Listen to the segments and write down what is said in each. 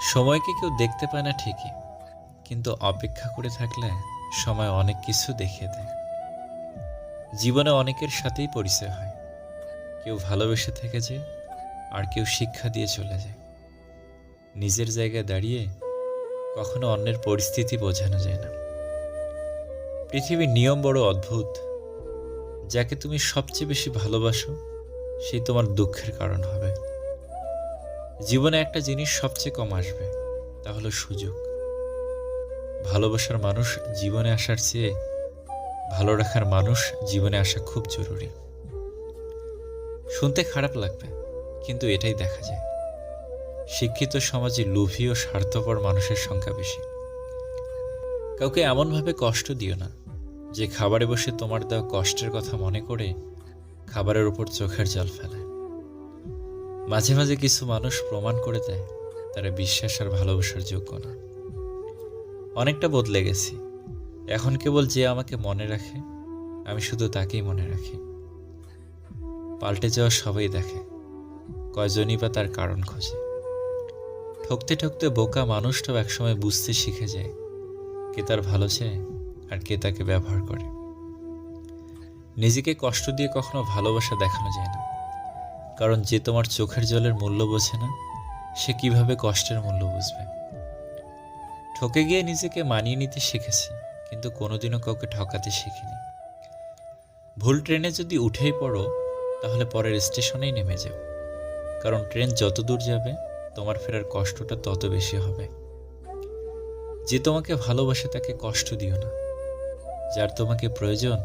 সময়কে কেউ দেখতে পায় না ঠিকই, কিন্তু অপেক্ষা করে থাকলে সময় অনেক কিছু দেখিয়ে দেয়। জীবনে অনেকের সাথেই পরিচয় হয়, কেউ ভালোবেসে থেকে যায়, আর কেউ শিক্ষা দিয়ে চলে যায়। নিজের জায়গায় দাঁড়িয়ে কখনো অন্যের পরিস্থিতি বোঝানো যায় না। পৃথিবীর নিয়ম বড় অদ্ভুত। যাকে তুমি সবচেয়ে বেশি ভালোবাসো, সেই তোমার দুঃখের কারণ হবে। জীবনে একটা জিনিস সবচেয়ে কম আসবে, তা হলো সুযোগ। ভালোবাসার মানুষ জীবনে আসার চেয়ে ভালো রাখার মানুষ জীবনে আসা খুব জরুরি। শুনতে খারাপ লাগবে, কিন্তু এটাই দেখা যায়। শিক্ষিত সমাজে লোভী ও স্বার্থপর মানুষের সংখ্যা বেশি। কাউকে এমনভাবে কষ্ট দিও না যে খাবারে বসে তোমার দেওয়া কষ্টের কথা মনে করে খাবারের উপর চোখের জল ফেলে। মাঝে মাঝে কিছু মানুষ প্রমাণ করে দেয় তারা বিশ্বাস আর ভালোবাসার যোগ্য না। অনেকটা বদলে গেছি। এখন কেবল যে আমাকে মনে রাখে, আমি শুধু তাকেই মনে রাখি। পাল্টে যাওয়া সবাই দেখে, কয়জনই বা তার কারণ খোঁজে। ঠকতে ঠকতে বোকা মানুষটাও একসময় বুঝতে শিখে যায় কে তার ভালো চায় আর কে তাকে ব্যবহার করে। নিজেকে কষ্ট দিয়ে কখনো ভালোবাসা দেখানো যায় না, কারণ যে তোমার চোখের জলের মূল্য বোঝে না, সে কিভাবে কষ্টের মূল্য বুঝবে। ঠকে গিয়ে নিজেকে মানিয়ে নিতে শিখেছি, কিন্তু কোনোদিনও কাউকে ঠকাতে শিখিনি। ভুল ট্রেনে যদি উঠেই পড়ো, তাহলে পরের স্টেশনেই নেমে যাও, কারণ ট্রেন যত দূর যাবে তোমার ফেরার কষ্টটা তত বেশি হবে। যে তোমাকে ভালোবাসে তাকে কষ্ট দিও না, যার তোমাকে প্রয়োজন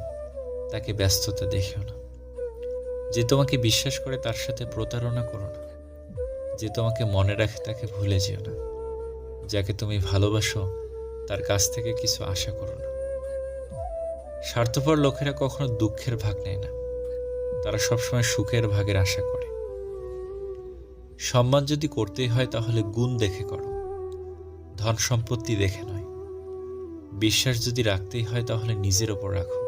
তাকে ব্যস্ততা দেখিও না। যে তোমাকে বিশ্বাস করে তার সাথে প্রতারণা করো না। যে তোমাকে মনে রাখে তাকে ভুলে যেও না। যাকে তুমি ভালোবাসো তার কাছ থেকে কিছু আশা করো না। স্বার্থপর লোকেরা কখনো দুঃখের ভাগ নেয় না, তারা সবসময় সুখের ভাগের আশা করে। সম্মান যদি করতেই হয় তাহলে গুণ দেখে করো, ধন সম্পত্তি দেখে নয়। বিশ্বাস যদি রাখতেই হয় তাহলে নিজের ওপর রাখো,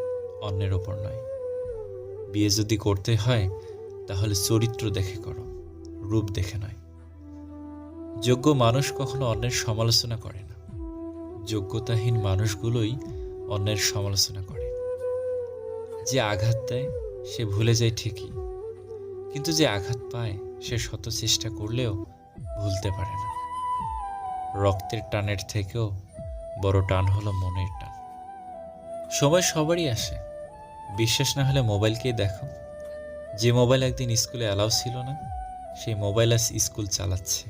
অন্যের ওপর নয়। বিয়ে যদি করতে হয় তাহলে চরিত্র দেখে করো, রূপ দেখে নয়। যোগ্য মানুষ কখনো অন্যের সমালোচনা করে না, যোগ্যতাহীন মানুষগুলোই অন্যের সমালোচনা করে। যে আঘাত দেয় সে ভুলে যায় ঠিকই, কিন্তু যে আঘাত পায় সে শত চেষ্টা করলেও ভুলতে পারে না। রক্তের টানের থেকেও বড় টান হলো মনের টান। সময় সবারই আসে। বিশ্বাস না হলে মোবাইলকেই দেখো। যে মোবাইল একদিন স্কুলে অ্যালাউ ছিল না, সেই মোবাইল আজ স্কুল চালাচ্ছে।